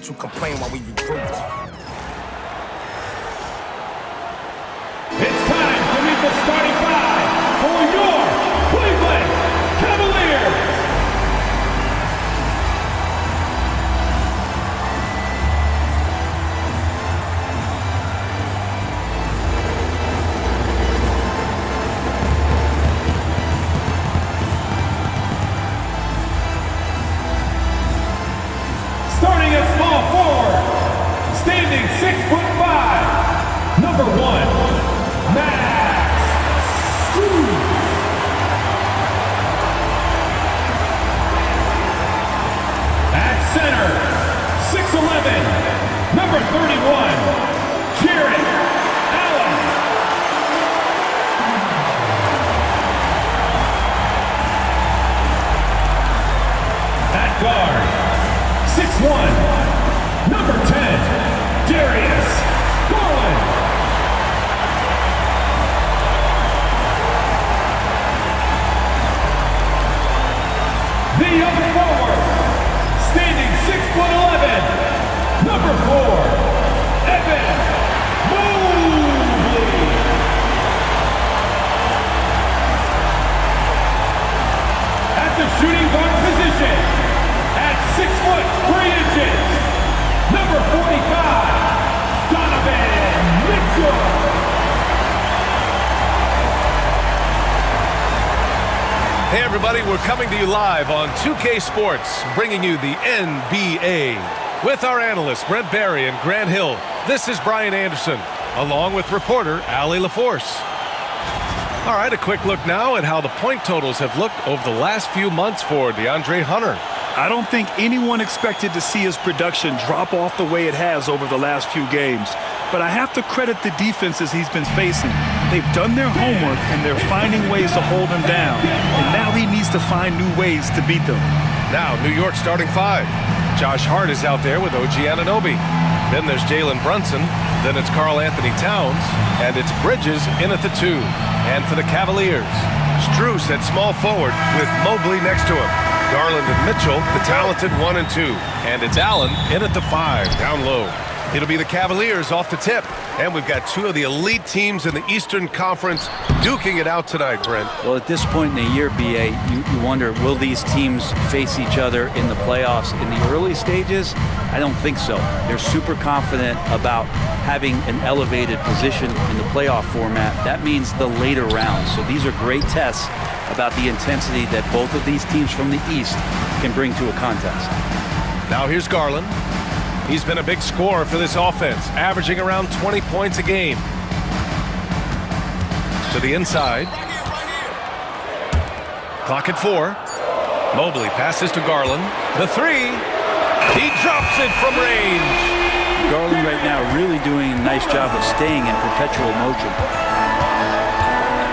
you complain while we regroup. It's time to meet the starting five for your Cleveland Cavaliers. Starting at small forward, standing 6'5", number 1, Max Strus. At center, 6'11", number 31, Jarrett Allen. At guard, 6'1", number 10, Darius Garland. The other forward, standing 6'11", number 4, Evan Mobley. At the shooting guard position, at 6'3", number 45, Donovan Mitchell. Hey everybody, we're coming to you live on 2K Sports, bringing you the NBA. With our analysts Brent Barry and Grant Hill, this is Brian Anderson, along with reporter Allie LaForce. All right, a quick look now at how the point totals have looked over the last few months for DeAndre Hunter. I don't think anyone expected to see his production drop off the way it has over the last few games. But I have to credit the defenses he's been facing. They've done their homework, and they're finding ways to hold him down. And now he needs to find new ways to beat them. Now, New York starting five. Josh Hart is out there with OG Anunoby. Then there's Jalen Brunson. Then it's Karl Anthony Towns. And it's Bridges in at the 2. And for the Cavaliers, Strus at small forward with Mobley next to him. Garland and Mitchell, the talented 1 and 2. And it's Allen in at the 5, down low. It'll be the Cavaliers off the tip. And we've got two of the elite teams in the Eastern Conference duking it out tonight, Brent. Well, at this point in the year, B.A., you wonder, will these teams face each other in the playoffs in the early stages? I don't think so. They're super confident about having an elevated position in the playoff format. That means the later rounds. So these are great tests about the intensity that both of these teams from the East can bring to a contest. Now here's Garland. He's been a big scorer for this offense, averaging around 20 points a game. To the inside. Clock at 4. Mobley passes to Garland. The 3. He drops it from range. Garland right now really doing a nice job of staying in perpetual motion.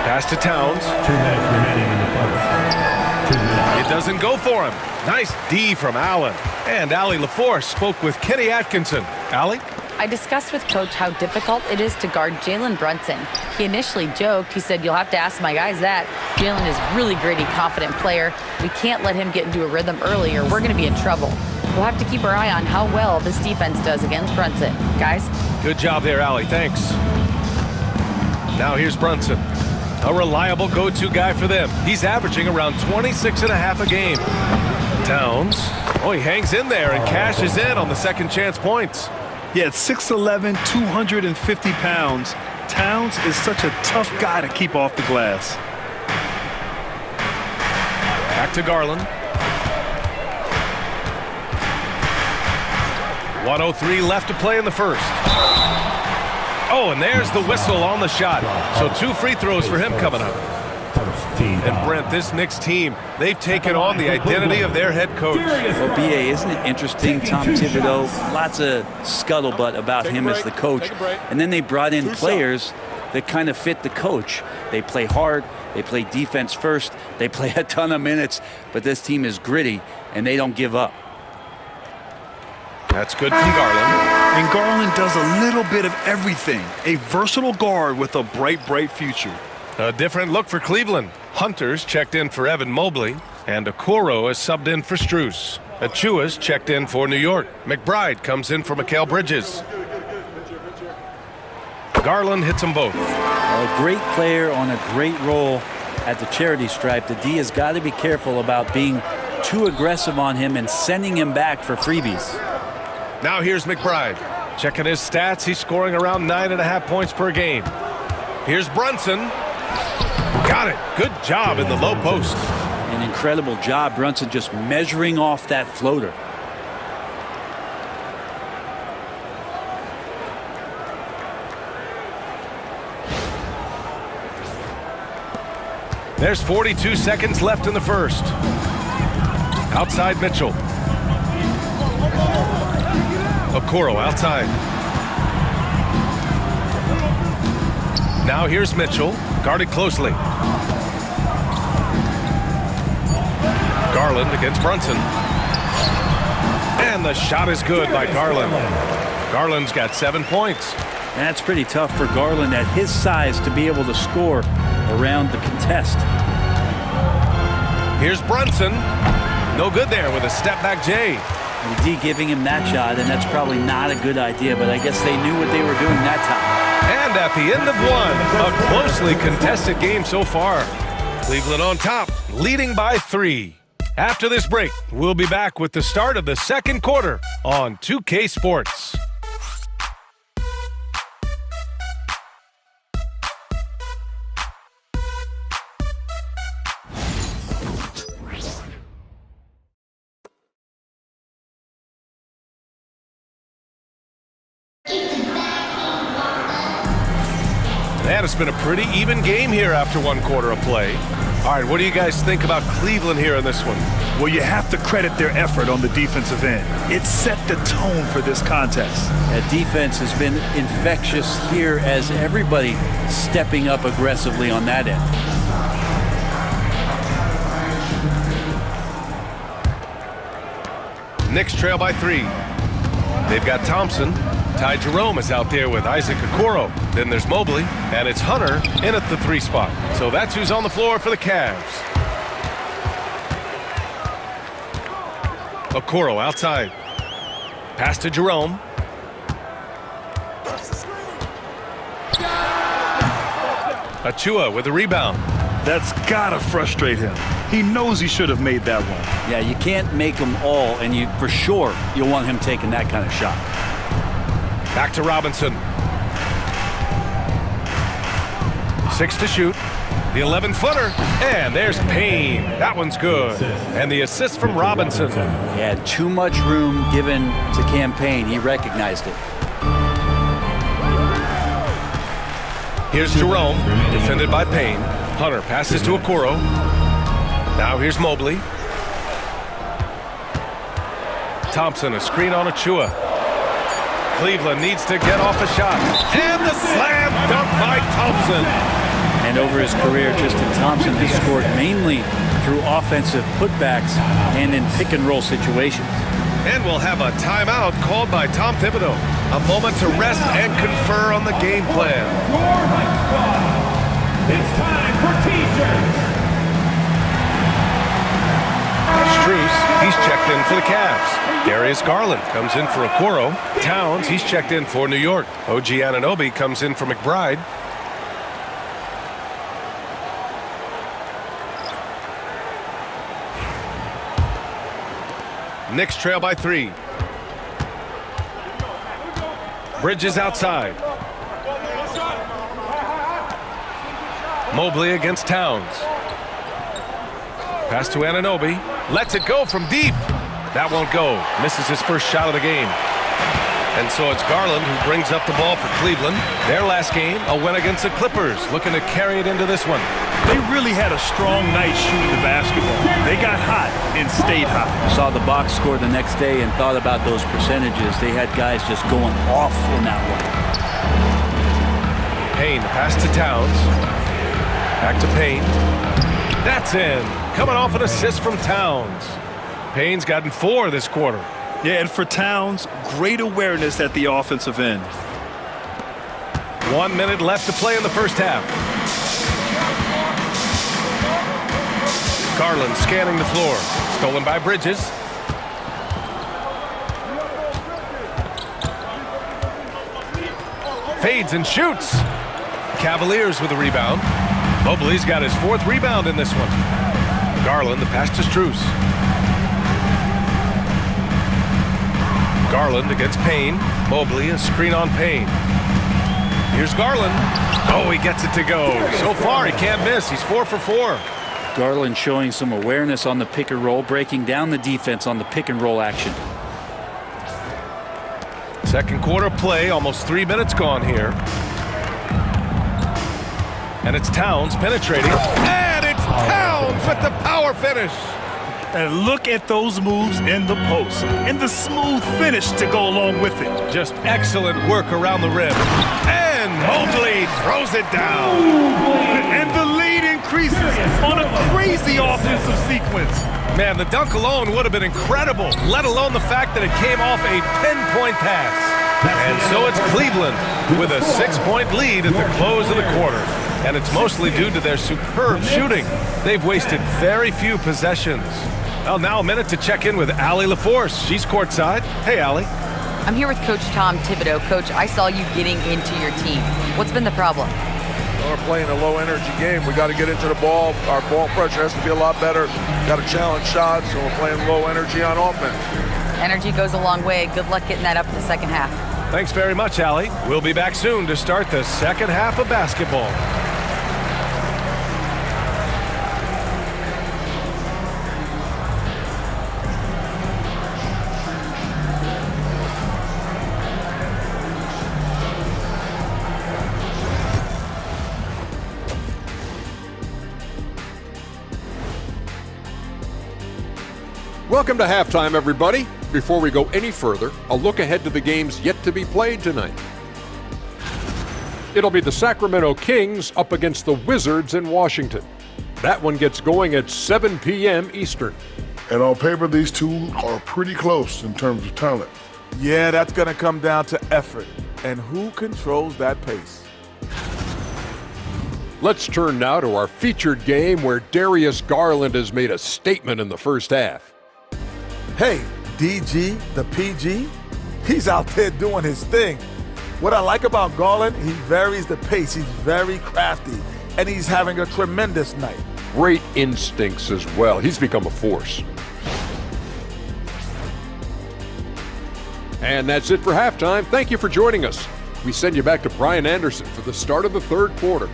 Pass to Towns. 2 minutes remaining in the first. 2 minutes. It doesn't go for him. Nice D from Allen. And Allie LaForce spoke with Kenny Atkinson. Allie? I discussed with Coach how difficult it is to guard Jalen Brunson. He initially joked. He said, you'll have to ask my guys that. Jalen is a really gritty, confident player. We can't let him get into a rhythm early or we're going to be in trouble. We'll have to keep our eye on how well this defense does against Brunson. Guys? Good job there, Allie. Thanks. Now here's Brunson. A reliable go-to guy for them. He's averaging around 26.5 a game. Towns. Oh, he hangs in there and cashes in on the second chance points. Yeah, at 6'11", 250 pounds, Towns is such a tough guy to keep off the glass. Back to Garland. 1:03 left to play in the first. Oh, and there's the whistle on the shot. So 2 free throws for him coming up. And Brent, this Knicks team, they've taken on the identity of their head coach. Well, B.A., isn't it interesting, Tom Thibodeau, lots of scuttlebutt about him as the coach. And then they brought in players that kind of fit the coach. They play hard, they play defense first, they play a ton of minutes, but this team is gritty, and they don't give up. That's good from Garland. And Garland does a little bit of everything. A versatile guard with a bright, bright future. A different look for Cleveland. Hunter's checked in for Evan Mobley. And Okoro is subbed in for Strus. Achua's checked in for New York. McBride comes in for Mikal Bridges. Garland hits them both. A great player on a great role at the charity stripe. The D has got to be careful about being too aggressive on him and sending him back for freebies. Now here's McBride. Checking his stats, he's scoring around 9.5 points per game. Here's Brunson. Got it. Good job in the low post. An incredible job, Brunson, just measuring off that floater. There's 42 seconds left in the first. Outside Mitchell. Okoro outside. Now here's Mitchell, guarded closely. Garland against Brunson. And the shot is good by Garland. Garland's got 7 points. That's pretty tough for Garland at his size to be able to score around the contest. Here's Brunson. No good there with a step-back J. The D giving him that shot, and that's probably not a good idea, but I guess they knew what they were doing that time. And at the end of one, a closely contested game so far. Cleveland on top, leading by 3. After this break, we'll be back with the start of the second quarter on 2K Sports. And it's been a pretty even game here after 1 quarter of play. All right, what do you guys think about Cleveland here in this one? Well, you have to credit their effort on the defensive end. It set the tone for this contest. That defense has been infectious here as everybody stepping up aggressively on that end. Knicks trail by 3. They've got Thompson. Ty Jerome is out there with Isaac Okoro. Then there's Mobley, and it's Hunter in at the 3 spot. So that's who's on the floor for the Cavs. Okoro outside. Pass to Jerome. Achua with the rebound. That's gotta frustrate him. He knows he should have made that one. Yeah, you can't make them all, and you for sure you'll want him taking that kind of shot. Back to Robinson. 6 to shoot. The 11-footer. And there's Payne. That one's good. And the assist from Robinson. He had too much room given to Campaign. He recognized it. Here's Jerome, defended by Payne. Hunter passes to Okoro. Now here's Mobley. Thompson, a screen on Achua. Cleveland needs to get off a shot. And the slam dunk by Thompson. And over his career, Tristan Thompson has scored mainly through offensive putbacks and in pick-and-roll situations. And we'll have a timeout called by Tom Thibodeau. A moment to rest and confer on the game plan. Your Knicks squad. It's time for T-shirts. Strus, he's checked in for the Cavs. Darius Garland comes in for Okoro. Towns, he's checked in for New York. OG Anunoby comes in for McBride. Knicks trail by 3. Bridges outside. Mobley against Towns. Pass to Anunoby. Lets it go from deep. That won't go. Misses his first shot of the game. And so it's Garland who brings up the ball for Cleveland. Their last game, a win against the Clippers, looking to carry it into this one. They really had a strong night shooting the basketball. They got hot and stayed hot. Saw the box score the next day and thought about those percentages. They had guys just going off in that one. Payne, pass to Towns. Back to Payne. That's in. Coming off an assist from Towns. Payne's gotten 4 this quarter. Yeah, and for Towns, great awareness at the offensive end. 1 minute left to play in the first half. Garland scanning the floor. Stolen by Bridges. Fades and shoots. Cavaliers with a rebound. Mobley's got his 4th rebound in this one. Garland, the pass to Strus. Garland against Payne. Mobley, a screen on Payne. Here's Garland. Oh, he gets it to go. So far, he can't miss. He's 4 for 4. Garland showing some awareness on the pick and roll, breaking down the defense on the pick and roll action. Second quarter play, almost 3 minutes gone here. And it's Towns penetrating. And it's Towns with the power finish. And look at those moves in the post and the smooth finish to go along with it. Just excellent work around the rim. And Mobley throws it down. And the lead increases on a crazy offensive sequence. Man, the dunk alone would have been incredible, let alone the fact that it came off a pinpoint pass. And so it's Cleveland with a 6-point lead at the close of the quarter. And it's mostly due to their superb shooting. They've wasted very few possessions. Well, now a minute to check in with Allie LaForce. She's courtside. Hey, Allie. I'm here with Coach Tom Thibodeau. Coach, I saw you getting into your team. What's been the problem? We're playing a low-energy game. We got to get into the ball. Our ball pressure has to be a lot better. Got to challenge shots, so we're playing low energy on offense. Energy goes a long way. Good luck getting that up in the second half. Thanks very much, Allie. We'll be back soon to start the second half of basketball. Welcome to halftime, everybody. Before we go any further, a look ahead to the games yet to be played tonight. It'll be the Sacramento Kings up against the Wizards in Washington. That one gets going at 7 p.m. Eastern. And on paper, these two are pretty close in terms of talent. Yeah, that's going to come down to effort and who controls that pace. Let's turn now to our featured game where Darius Garland has made a statement in the first half. Hey, DG, the PG, he's out there doing his thing. What I like about Garland, he varies the pace. He's very crafty, and he's having a tremendous night. Great instincts as well. He's become a force. And that's it for halftime. Thank you for joining us. We send you back to Brian Anderson for the start of the third quarter.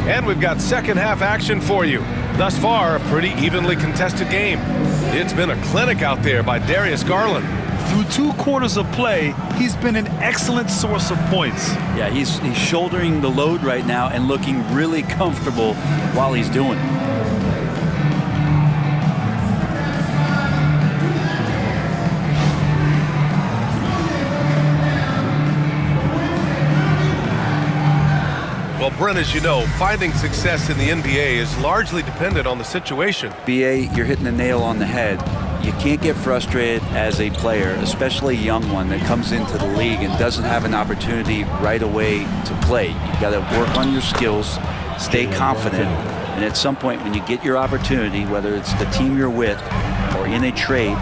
And we've got second half action for you. Thus far, a pretty evenly contested game. It's been a clinic out there by Darius Garland. Through 2 quarters of play, he's been an excellent source of points. Yeah, he's shouldering the load right now and looking really comfortable while he's doing it. Well, Brent, as you know, finding success in the NBA is largely dependent on the situation. BA, you're hitting the nail on the head. You can't get frustrated as a player, especially a young one that comes into the league and doesn't have an opportunity right away to play. You've got to work on your skills, stay confident, and at some point when you get your opportunity, whether it's the team you're with or in a trade,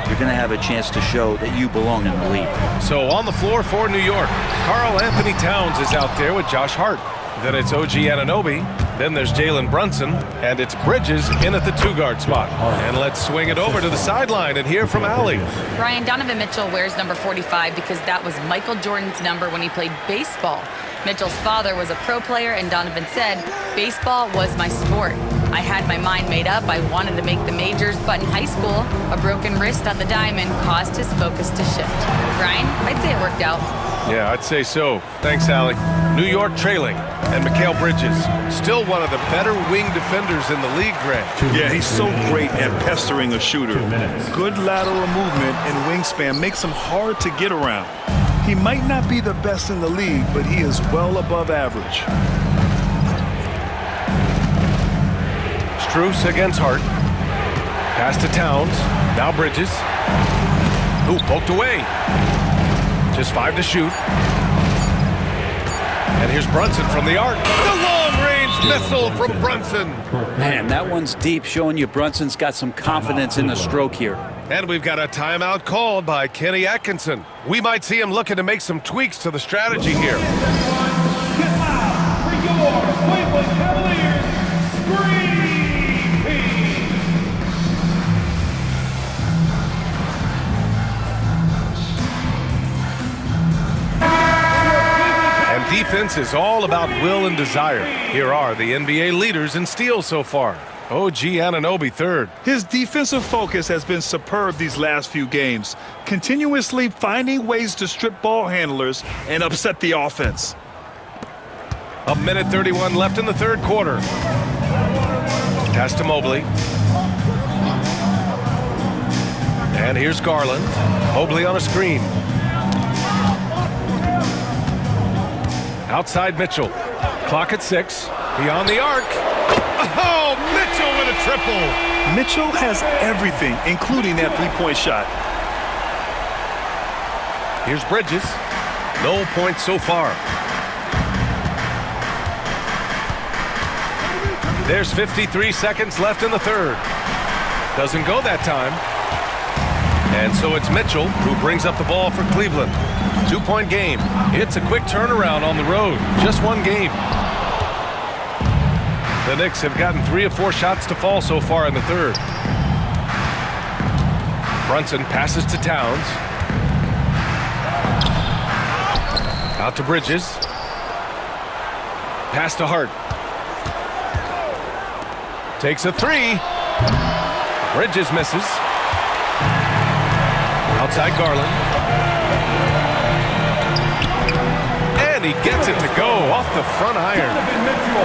you're going to have a chance to show that you belong in the league. So on the floor for New York, Karl Anthony Towns is out there with Josh Hart. Then it's OG Anunoby. Then there's Jalen Brunson. And it's Bridges in at the 2-guard spot. And let's swing it over to the sideline and hear from Allie. Brian, Donovan Mitchell wears number 45 because that was Michael Jordan's number when he played baseball. Mitchell's father was a pro player, and Donovan said, "Baseball was my sport. I had my mind made up. I wanted to make the majors, but in high school, a broken wrist on the diamond caused his focus to shift." Brian, I'd say it worked out. Yeah, I'd say so. Thanks, Allie. New York trailing, and Mikal Bridges, still one of the better wing defenders in the league, Greg. Yeah, he's so great at pestering a shooter. Good lateral movement and wingspan makes him hard to get around. He might not be the best in the league, but he is well above average. Strus against Hart. Pass to Towns. Now Bridges. Ooh, poked away. Just 5 to shoot. And here's Brunson from the arc. The long-range missile from Brunson. Man, that one's deep, showing you Brunson's got some confidence in the stroke here. And we've got a timeout called by Kenny Atkinson. We might see him looking to make some tweaks to the strategy here. Get loud for your Cleveland Cavaliers Scream Team. And defense is all about will and desire. Here are the NBA leaders in steals so far. OG Anunoby third. His defensive focus has been superb these last few games, continuously finding ways to strip ball handlers and upset the offense. A minute 31 left in the third quarter. Pass to Mobley. And here's Garland. Mobley on a screen. Outside Mitchell. Clock at 6. Beyond the arc. Oh, Mitchell with a triple. Mitchell has everything, including that three-point shot. Here's Bridges. No points so far. There's 53 seconds left in the third. Doesn't go that time. And so it's Mitchell who brings up the ball for Cleveland. 2-point game. It's a quick turnaround on the road. Just one game. The Knicks have gotten 3 of 4 shots to fall so far in the third. Brunson passes to Towns. Out to Bridges. Pass to Hart. Takes a 3. Bridges misses. Outside Garland. And he gets it to go off the front iron.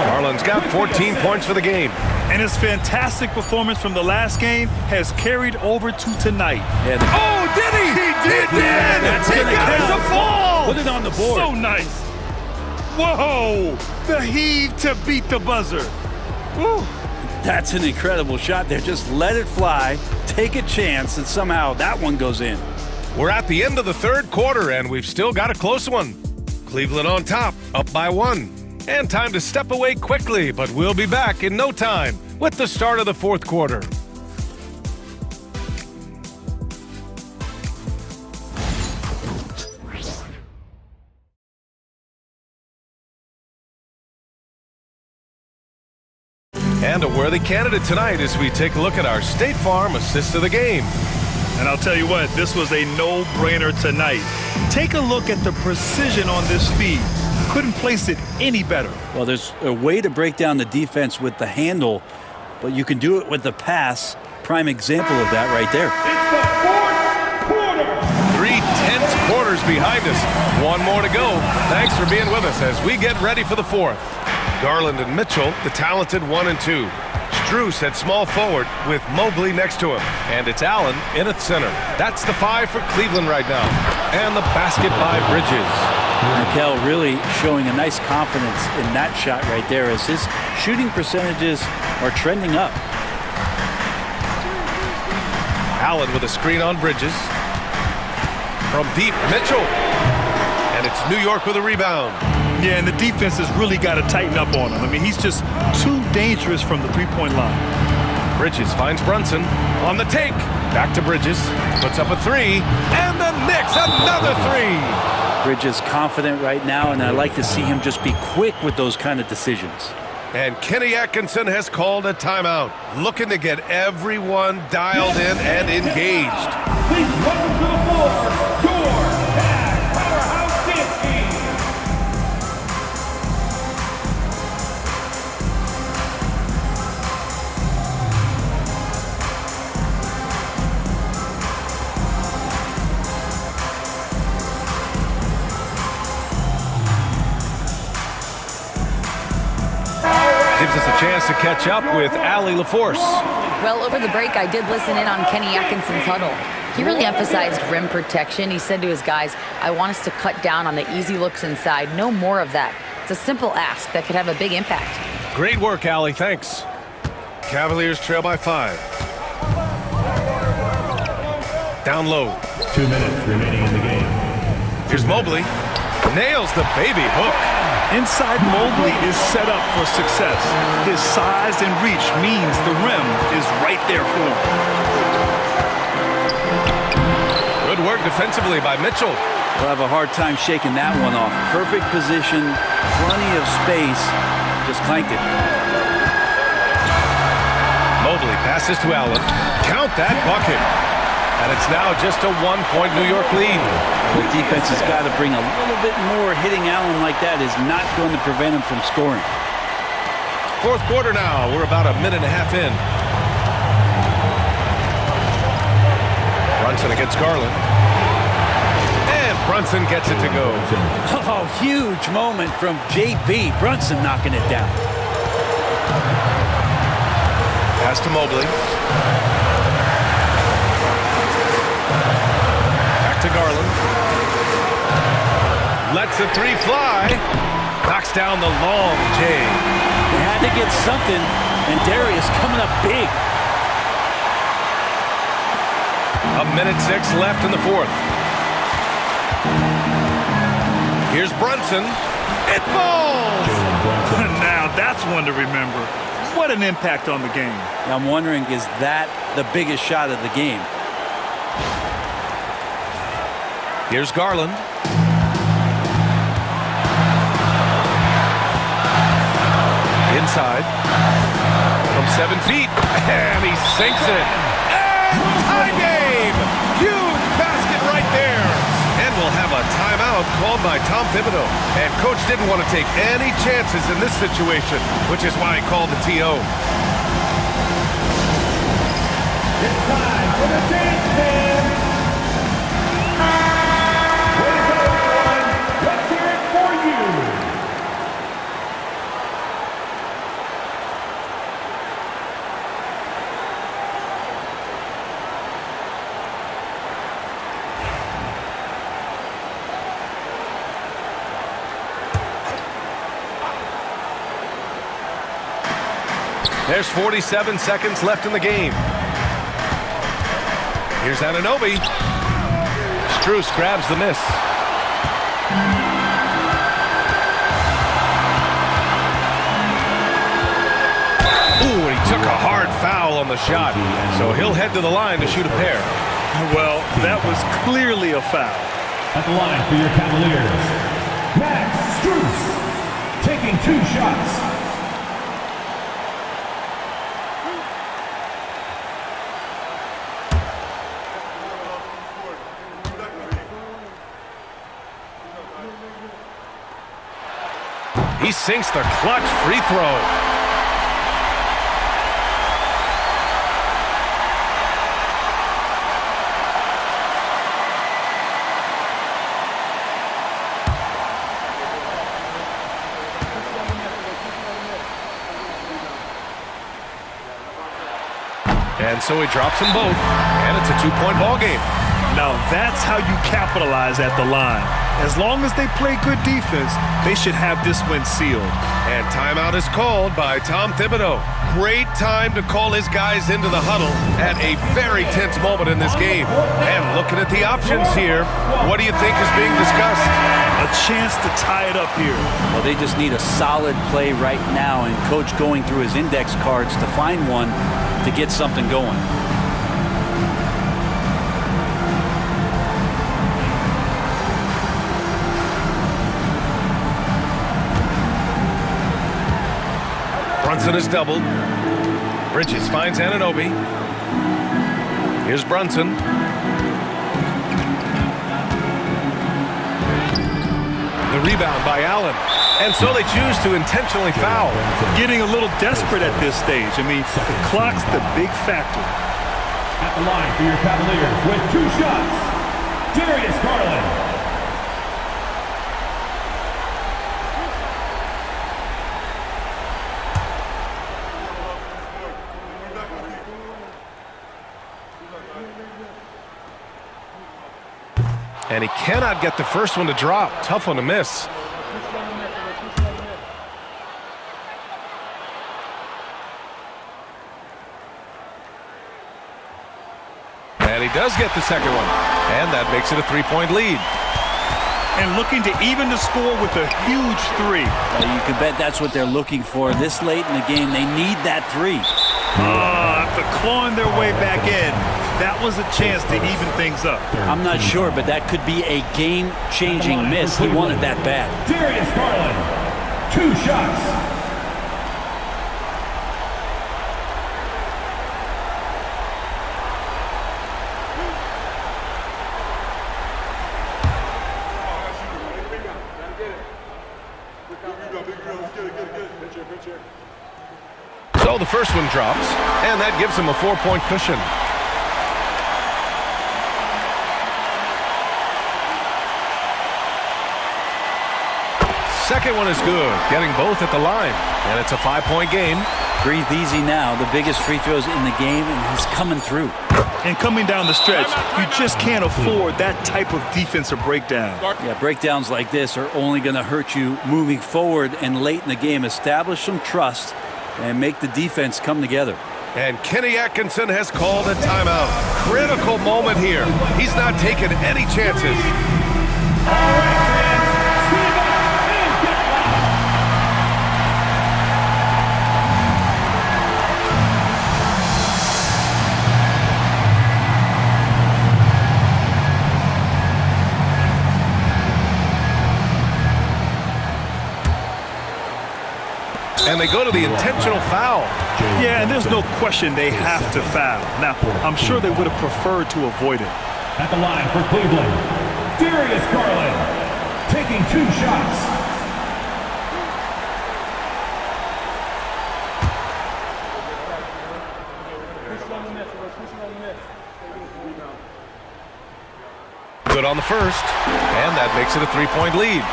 Garland's got 14 points for the game. And his fantastic performance from the last game has carried over to tonight. Yeah, oh, did he? He did! That's he got a ball! Put it on the board. So nice. Whoa! The heave to beat the buzzer. Woo. That's an incredible shot there. Just let it fly, take a chance, and somehow that one goes in. We're at the end of the third quarter, and we've still got a close one. Cleveland on top, up by 1. And time to step away quickly, but we'll be back in no time with the start of the fourth quarter. And a worthy candidate tonight as we take a look at our State Farm assist of the game. And I'll tell you what, this was a no-brainer tonight. Take a look at the precision on this feed. Couldn't place it any better. Well, there's a way to break down the defense with the handle, but you can do it with the pass. Prime example of that right there. It's the fourth quarter. 3 tense quarters behind us. One more to go. Thanks for being with us as we get ready for the fourth. Garland and Mitchell, the talented 1 and 2. Strus at small forward with Mobley next to him. And it's Allen in at center. That's the 5 for Cleveland right now. And the basket by Bridges. Mikel really showing a nice confidence in that shot right there as his shooting percentages are trending up. Allen with a screen on Bridges. From deep, Mitchell. And it's New York with a rebound. Yeah, and the defense has really got to tighten up on him. I mean, he's just too dangerous from the three-point line. Bridges finds Brunson on the take. Back to Bridges. Puts up a 3. And the Knicks, another 3. Bridges confident right now, and I like to see him just be quick with those kind of decisions. And Kenny Atkinson has called a timeout, looking to get everyone dialed in and engaged. Please welcome to the floor, your Tag Powerhouse Dance Team. Gives us a chance to catch up with Allie LaForce. Well, over the break, I did listen in on Kenny Atkinson's huddle. He really emphasized rim protection. He said to his guys, I want us to cut down on the easy looks inside. No more of that. It's a simple ask that could have a big impact. Great work, Allie. Thanks. Cavaliers trail by 5. Down low. 2 minutes remaining in the game. Here's Mobley. Nails the baby hook. Inside Mobley is set up for success. His size and reach means the rim is right there for him. Good work defensively by Mitchell. We'll have a hard time shaking that one off. Perfect position, plenty of space. Just clanked it. Mobley passes to Allen. Count that bucket. And it's now just a 1-point New York lead. The defense has got to bring a little bit more. Hitting Allen like that is not going to prevent him from scoring. Fourth quarter now. We're about a minute and a half in. Brunson against Garland. And Brunson gets it to go. Oh, huge moment from JB. Brunson knocking it down. Pass to Mobley. Back to Garland. Lets the three fly. Knocks down the long J. They had to get something, and Darius coming up big. A minute 6 left in the fourth. Here's Brunson. It falls! Now that's one to remember. What an impact on the game. I'm wondering, is that the biggest shot of the game? Here's Garland. Inside. From 7 feet. And he sinks it. And tie game! Huge basket right there. And we'll have a timeout called by Tom Thibodeau. And Coach didn't want to take any chances in this situation, which is why he called the TO. It's time for the dance band. Way to go, everyone. Let's hear it for you. There's 47 seconds left in the game. Here's Anunoby. Strus grabs the miss. Ooh, and he took a hard foul on the shot. So he'll head to the line to shoot a pair. Well, that was clearly a foul. At the line for your Cavaliers, Max Strus taking 2 shots. He sinks the clutch free throw. And so he drops them both, and it's a 2-point ball game. Now that's how you capitalize at the line. As long as they play good defense, they should have this win sealed. And timeout is called by Tom Thibodeau. Great time to call his guys into the huddle at a very tense moment in this game. And looking at the options here, what do you think is being discussed? A chance to tie it up here. Well, they just need a solid play right now, and Coach going through his index cards to find one to get something going. Brunson is doubled. Bridges finds Anunoby. Here's Brunson. The rebound by Allen. And so they choose to intentionally foul. Getting a little desperate at this stage. I mean, the clock's the big factor. At the line for your Cavaliers with 2 shots, Darius Garland. And he cannot get the first one to drop. Tough one to miss. And And he does get the second one. And that makes it a 3-point lead. And looking to even the score with a huge three. You can bet that's what they're looking for. This late in the game, they need that three. After clawing their way back in, that was a chance to even things up. I'm not sure, but that could be a game-changing miss. He wanted that bad. Darius Garland, 2 shots. So the first one drops, and that gives him a 4-point cushion. Second one is good, getting both at the line, and it's a 5-point game. Breathe easy now. The biggest free throws in the game, and he's coming through. And coming down the stretch, you just can't afford that type of defensive breakdown. Yeah, breakdowns like this are only going to hurt you moving forward and late in the game. Establish some trust and make the defense come together. And Kenny Atkinson has called a timeout. Critical moment here. He's not taking any chances. And they go to the intentional foul. Yeah, and there's no question they have to foul. Now, I'm sure they would have preferred to avoid it. At the line for Cleveland, Darius Garland, taking 2 shots. Good on the first, and that makes it a 3-point lead.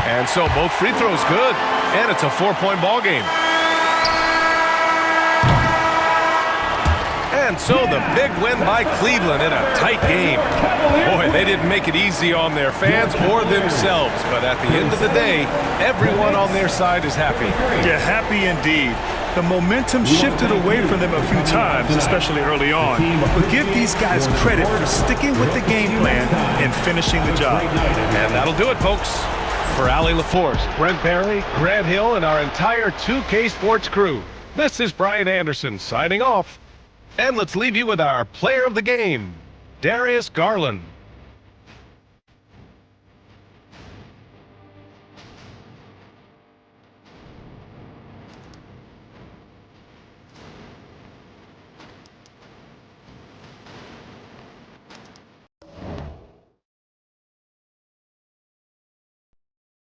And so both free throws good, and it's a 4-point ball game. And so the big win by Cleveland in a tight game. Boy, they didn't make it easy on their fans or themselves, but at the end of the day, everyone on their side is happy. Yeah, happy indeed. The momentum shifted away from them a few times, especially early on. But give these guys credit for sticking with the game plan and finishing the job. And that'll do it, folks. For Allie LaForce, Brent Barry, Grant Hill, and our entire 2K Sports crew, this is Brian Anderson signing off. And let's leave you with our player of the game, Darius Garland.